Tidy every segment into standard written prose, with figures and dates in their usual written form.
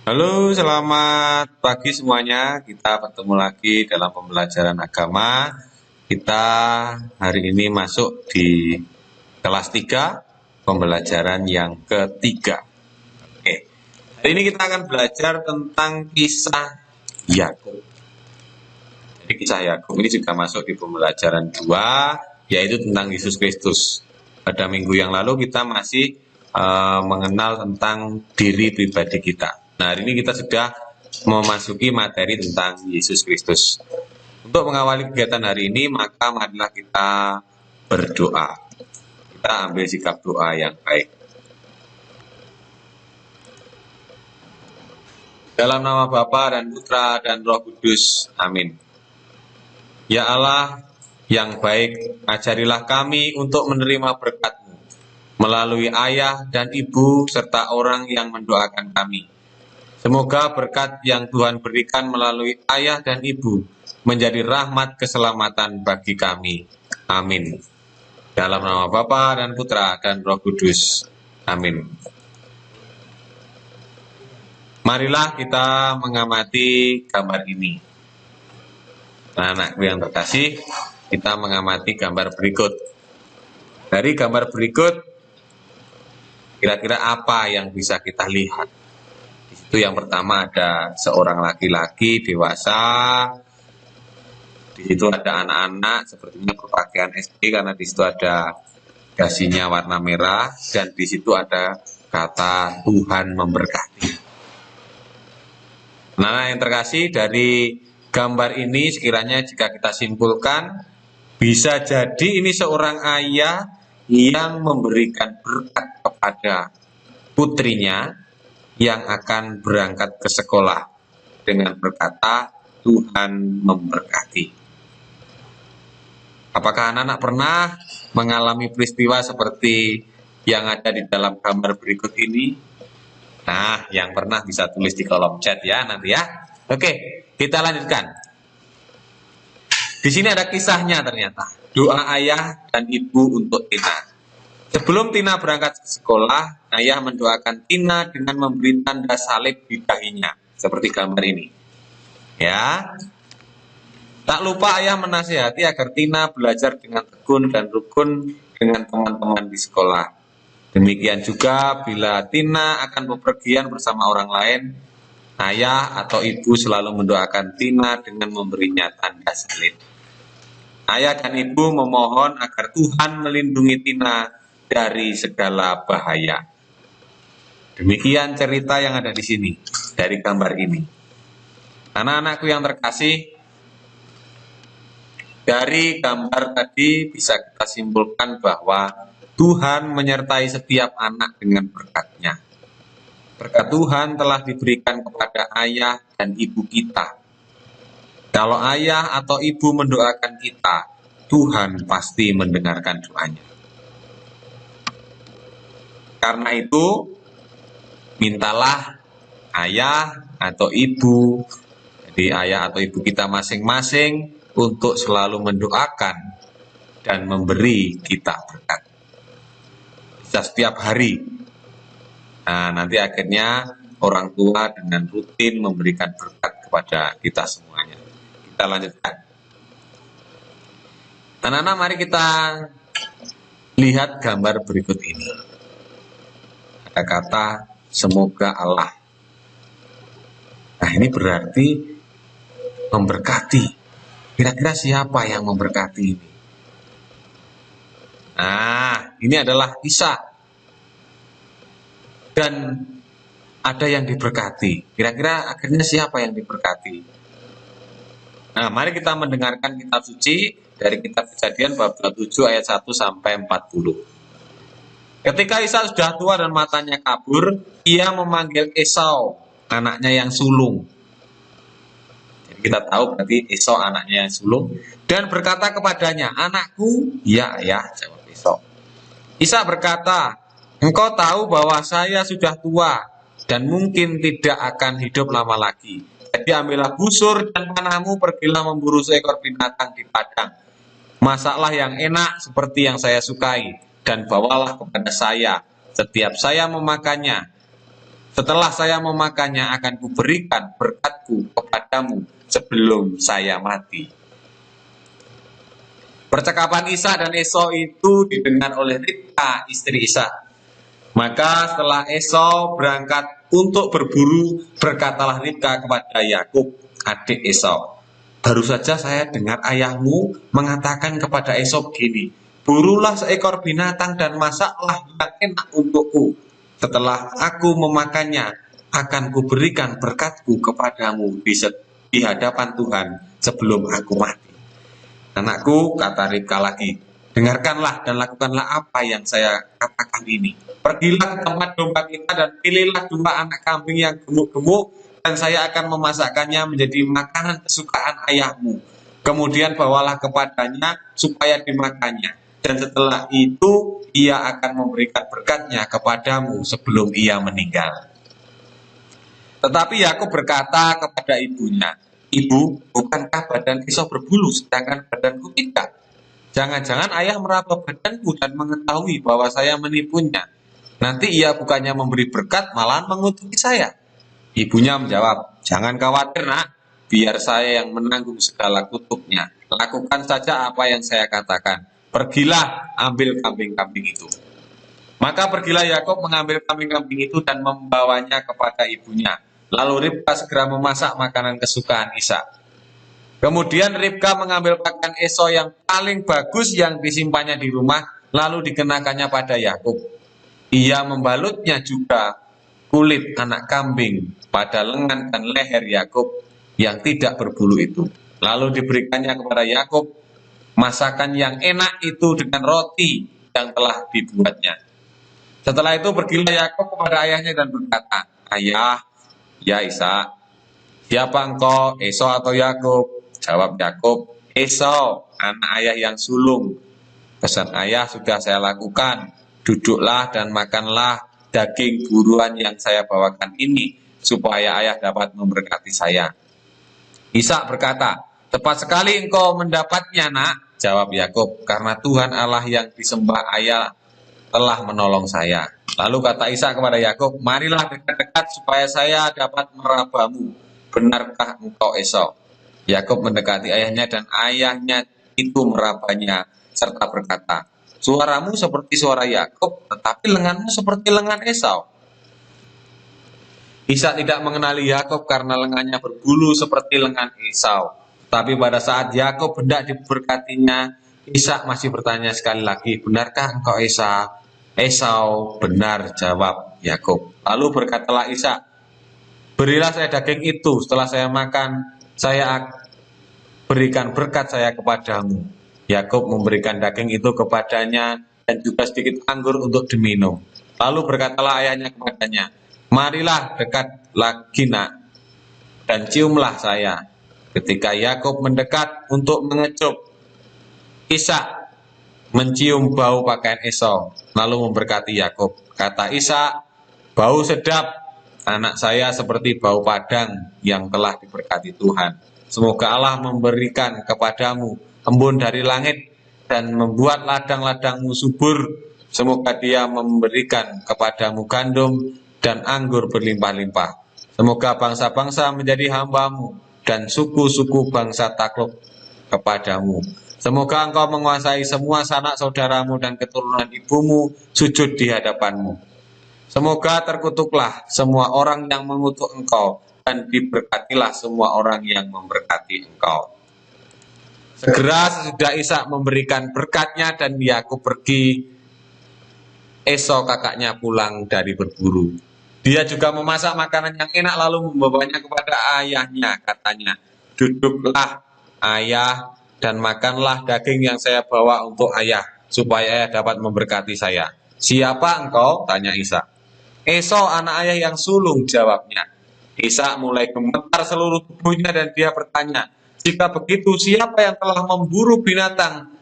Halo, selamat pagi semuanya. Kita bertemu lagi dalam pembelajaran agama. Kita hari ini masuk di kelas 3, pembelajaran yang ketiga. Oke. Hari ini kita akan belajar tentang kisah Yakub. Jadi kisah Yakub ini juga masuk di pembelajaran 2, yaitu tentang Yesus Kristus. Pada minggu yang lalu kita masih mengenal tentang diri pribadi kita. Nah, hari ini kita sudah memasuki materi tentang Yesus Kristus. Untuk mengawali kegiatan hari ini, maka marilah kita berdoa. Kita ambil sikap doa yang baik. Dalam nama Bapa dan Putra dan Roh Kudus. Amin. Ya Allah yang baik, ajarilah kami untuk menerima berkat-Mu melalui ayah dan ibu serta orang yang mendoakan kami. Semoga berkat yang Tuhan berikan melalui ayah dan ibu menjadi rahmat keselamatan bagi kami. Amin. Dalam nama Bapa dan Putra dan Roh Kudus. Amin. Marilah kita mengamati gambar ini. Nah, anakku yang terkasih, kita mengamati gambar berikut. Dari gambar berikut, kira-kira apa yang bisa kita lihat? Itu yang pertama ada seorang laki-laki dewasa. Di situ ada anak-anak, sepertinya berpakaian SD karena di situ ada dasinya warna merah dan di situ ada kata Tuhan memberkati. Nah, yang terkasih dari gambar ini sekiranya jika kita simpulkan bisa jadi ini seorang ayah yang memberikan berkat kepada putrinya yang akan berangkat ke sekolah dengan berkata, Tuhan memberkati. Apakah anak-anak pernah mengalami peristiwa seperti yang ada di dalam gambar berikut ini? Nah, yang pernah bisa tulis di kolom chat ya nanti ya. Oke, kita lanjutkan. Di sini ada kisahnya ternyata. Doa ayah dan ibu untuk Tina. Sebelum Tina berangkat ke sekolah, ayah mendoakan Tina dengan memberi tanda salib di dahinya, seperti gambar ini. Ya, tak lupa ayah menasihati agar Tina belajar dengan tekun dan rukun dengan teman-teman di sekolah. Demikian juga bila Tina akan bepergian bersama orang lain, ayah atau ibu selalu mendoakan Tina dengan memberinya tanda salib. Ayah dan ibu memohon agar Tuhan melindungi Tina dari segala bahaya. Demikian cerita yang ada di sini, dari gambar ini. Anak-anakku yang terkasih, dari gambar tadi bisa kita simpulkan bahwa Tuhan menyertai setiap anak dengan berkat-Nya. Berkat Tuhan telah diberikan kepada ayah dan ibu kita. Kalau ayah atau ibu mendoakan kita, Tuhan pasti mendengarkan doanya. Karena itu, mintalah ayah atau ibu, jadi ayah atau ibu kita masing-masing untuk selalu mendoakan dan memberi kita berkat. Bisa setiap hari. Nah, nanti akhirnya orang tua dengan rutin memberikan berkat kepada kita semuanya. Kita lanjutkan. Anak-anak, mari kita lihat gambar berikut ini. Ada kata semoga Allah. Nah, ini berarti memberkati. Kira-kira siapa yang memberkati ini? Nah, ini adalah Isa. Dan ada yang diberkati. Kira-kira akhirnya siapa yang diberkati? Nah, mari kita mendengarkan kitab suci dari kitab Kejadian bab 27 ayat 1 sampai 40. Ketika Isa sudah tua dan matanya kabur, ia memanggil Esau, anaknya yang sulung. Jadi kita tahu berarti Esau anaknya yang sulung, dan berkata kepadanya, anakku, ya ayah, jawab Esau. Isa berkata, engkau tahu bahwa saya sudah tua dan mungkin tidak akan hidup lama lagi. Jadi ambillah busur dan panahmu, pergilah memburu seekor binatang di padang. Masaklah yang enak seperti yang saya sukai, dan bawalah kepada saya setiap saya memakannya. Setelah saya memakannya akan kuberikan berkatku kepadamu sebelum saya mati. Percakapan Ishak dan Esau itu didengar oleh Ribka, istri Ishak. Maka setelah Esau berangkat untuk berburu, berkatalah Ribka kepada Yakub, adik Esau, baru saja saya dengar ayahmu mengatakan kepada Esau begini, burulah seekor binatang dan masaklah yang enak untukku. Setelah aku memakannya, akan kuberikan berkatku kepadamu di hadapan Tuhan sebelum aku mati. Anakku, kata Ribka lagi, dengarkanlah dan lakukanlah apa yang saya katakan ini. Pergilah ke tempat domba kita dan pilihlah 2 anak kambing yang gemuk-gemuk, dan saya akan memasakkannya menjadi makanan kesukaan ayahmu. Kemudian bawalah kepadanya supaya dimakannya. Dan setelah itu ia akan memberikan berkatnya kepadamu sebelum ia meninggal. Tetapi Yakub berkata kepada ibunya, Ibu, bukankah badan Esau berbulu sedangkan badanku tidak? Jangan-jangan ayah meraba badanku dan mengetahui bahwa saya menipunya. Nanti ia bukannya memberi berkat, malah mengutuki saya. Ibunya menjawab, jangan khawatir nak, biar saya yang menanggung segala kutuknya. Lakukan saja apa yang saya katakan. Pergilah ambil kambing-kambing itu. Maka pergilah Yakub mengambil kambing-kambing itu dan membawanya kepada ibunya. Lalu Ribka segera memasak makanan kesukaan Ishak. Kemudian Ribka mengambil pakaian Esau yang paling bagus yang disimpannya di rumah, lalu dikenakannya pada Yakub. Ia membalutnya juga kulit anak kambing pada lengan dan leher Yakub yang tidak berbulu itu. Lalu diberikannya kepada Yakub masakan yang enak itu dengan roti yang telah dibuatnya. Setelah itu pergilah Yakub kepada ayahnya dan berkata, Ayah, ya Ishak, siapa engkau, Esau atau Yakub? Jawab Yakub, Esau, anak ayah yang sulung. Pesan ayah sudah saya lakukan, duduklah dan makanlah daging buruan yang saya bawakan ini, supaya ayah dapat memberkati saya. Ishak berkata, tepat sekali engkau mendapatnya nak. Jawab Yakub, karena Tuhan Allah yang disembah ayah telah menolong saya. Lalu kata Ishak kepada Yakub, marilah dekat-dekat supaya saya dapat merabamu. Benarkah engkau Esau? Yakub mendekati ayahnya dan ayahnya itu merabanya serta berkata, suaramu seperti suara Yakub, tetapi lenganmu seperti lengan Esau. Ishak tidak mengenali Yakub karena lengannya berbulu seperti lengan Esau. Tapi pada saat Yakub hendak diberkatinya, Ishak masih bertanya sekali lagi, benarkah engkau Esau? Esau, benar, jawab Yakub. Lalu berkatalah Ishak, berilah saya daging itu, setelah saya makan, saya berikan berkat saya kepadamu. Yakub memberikan daging itu kepadanya dan juga sedikit anggur untuk diminum. Lalu berkatalah ayahnya kepadanya, marilah dekat lagi nak, dan ciumlah saya. Ketika Yakub mendekat untuk mengecup, Ishak mencium bau pakaian Esau, lalu memberkati Yakub. Kata Ishak, bau sedap, anak saya seperti bau padang yang telah diberkati Tuhan. Semoga Allah memberikan kepadamu embun dari langit dan membuat ladang-ladangmu subur. Semoga Dia memberikan kepadamu gandum dan anggur berlimpah-limpah. Semoga bangsa-bangsa menjadi hambamu dan suku-suku bangsa takluk kepadamu. Semoga engkau menguasai semua sanak saudaramu dan keturunan ibumu sujud di hadapanmu. Semoga terkutuklah semua orang yang mengutuk engkau dan diberkatilah semua orang yang memberkati engkau. Segera sesudah Ishak memberikan berkatnya dan Yakub pergi, Esau kakaknya pulang dari berburu. Dia juga memasak makanan yang enak lalu membawanya kepada ayahnya. Katanya, duduklah ayah dan makanlah daging yang saya bawa untuk ayah, supaya ayah dapat memberkati saya. Siapa engkau? Tanya Ishak. Esau anak ayah yang sulung, jawabnya. Ishak mulai gemetar seluruh tubuhnya dan dia bertanya, jika begitu siapa yang telah memburu binatang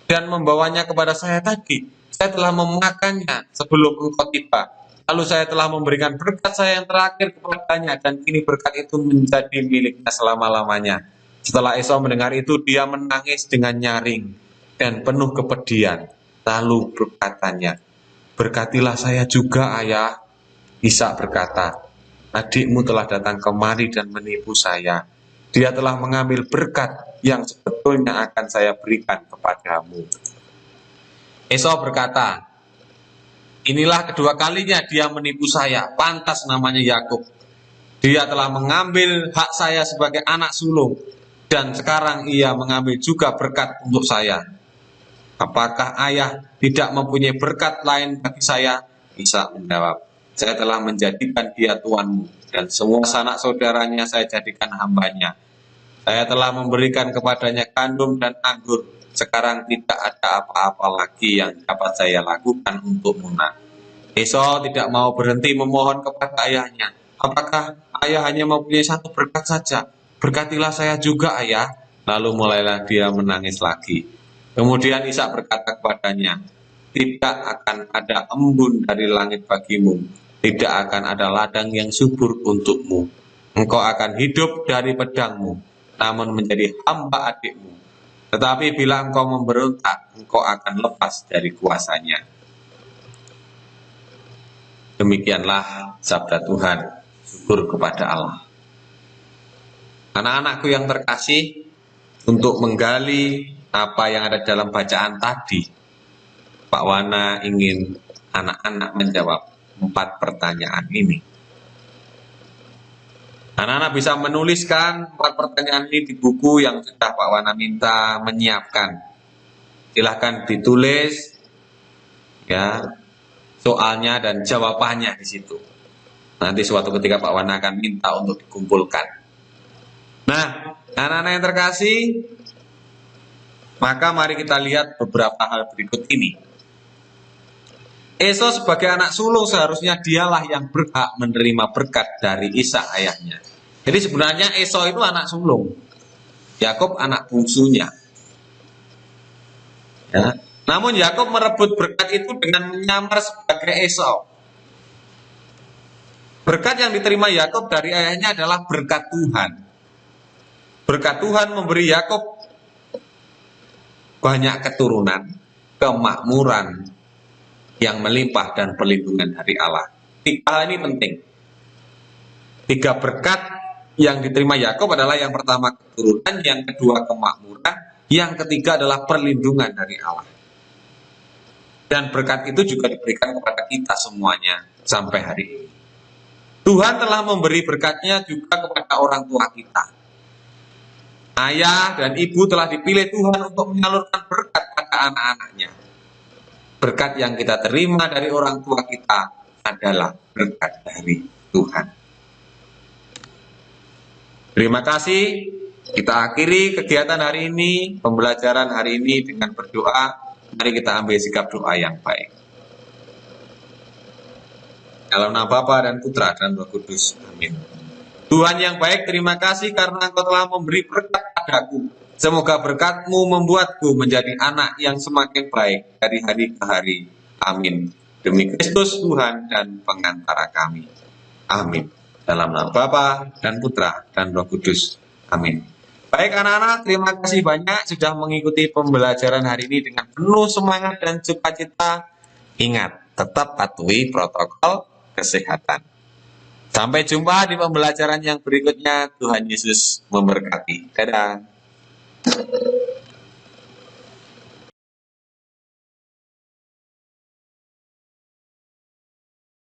dan membawanya kepada saya tadi? Saya telah memakannya sebelum engkau tiba. Lalu saya telah memberikan berkat saya yang terakhir kepadanya, dan kini berkat itu menjadi miliknya selama-lamanya. Setelah Esau mendengar itu, dia menangis dengan nyaring dan penuh kepedihan. Lalu berkatanya, berkatilah saya juga ayah. Ishak berkata, adikmu telah datang kemari dan menipu saya. Dia telah mengambil berkat yang sebetulnya akan saya berikan kepadamu. Esau berkata, inilah kedua kalinya dia menipu saya, pantas namanya Yakub. Dia telah mengambil hak saya sebagai anak sulung, dan sekarang ia mengambil juga berkat untuk saya. Apakah ayah tidak mempunyai berkat lain bagi saya? Ishak menjawab, saya telah menjadikan dia tuanmu, dan semua sanak saudaranya saya jadikan hambanya. Saya telah memberikan kepadanya gandum dan anggur. Sekarang tidak ada apa-apa lagi yang dapat saya lakukan untukmu, nak. Esau tidak mau berhenti memohon kepada ayahnya. Apakah ayah hanya mempunyai satu berkat saja? Berkatilah saya juga, ayah. Lalu mulailah dia menangis lagi. Kemudian Ishak berkata kepadanya, tidak akan ada embun dari langit bagimu. Tidak akan ada ladang yang subur untukmu. Engkau akan hidup dari pedangmu, namun menjadi hamba adikmu. Tetapi bila engkau memberontak, engkau akan lepas dari kuasanya. Demikianlah sabda Tuhan. Syukur kepada Allah. Anak-anakku yang terkasih, untuk menggali apa yang ada dalam bacaan tadi, Pak Wana ingin anak-anak menjawab 4 pertanyaan ini. Anak-anak bisa menuliskan 4 pertanyaan ini di buku yang sudah Pak Wana minta menyiapkan. Silahkan ditulis ya soalnya dan jawabannya di situ. Nanti suatu ketika Pak Wana akan minta untuk dikumpulkan. Nah, anak-anak yang terkasih, maka mari kita lihat beberapa hal berikut ini. Esau sebagai anak sulung seharusnya dialah yang berhak menerima berkat dari Ishak ayahnya. Jadi sebenarnya Esau itu anak sulung, Yakub anak bungsunya. Ya. Namun Yakub merebut berkat itu dengan menyamar sebagai Esau. Berkat yang diterima Yakub dari ayahnya adalah berkat Tuhan. Berkat Tuhan memberi Yakub banyak keturunan, kemakmuran yang melimpah dan perlindungan dari Allah. 3 hal ini penting. 3 berkat yang diterima Yakub adalah yang pertama keturunan, yang kedua kemakmuran, yang ketiga adalah perlindungan dari Allah. Dan berkat itu juga diberikan kepada kita semuanya sampai hari ini. Tuhan telah memberi berkatnya juga kepada orang tua kita. Ayah dan ibu telah dipilih Tuhan untuk menyalurkan berkat pada anak-anaknya. Berkat yang kita terima dari orang tua kita adalah berkat dari Tuhan. Terima kasih. Kita akhiri kegiatan hari ini, pembelajaran hari ini dengan berdoa. Mari kita ambil sikap doa yang baik. Dalam nama Bapa dan Putra dan Roh Kudus. Amin. Tuhan yang baik, terima kasih karena Engkau telah memberi berkat padaku. Semoga berkat-Mu membuatku menjadi anak yang semakin baik dari hari ke hari. Amin. Demi Kristus Tuhan dan pengantara kami. Amin. Dalam nama Bapa dan Putra dan Roh Kudus. Amin. Baik anak-anak, terima kasih banyak sudah mengikuti pembelajaran hari ini dengan penuh semangat dan sukacita. Ingat, tetap patuhi protokol kesehatan. Sampai jumpa di pembelajaran yang berikutnya. Tuhan Yesus memberkati. Dadah.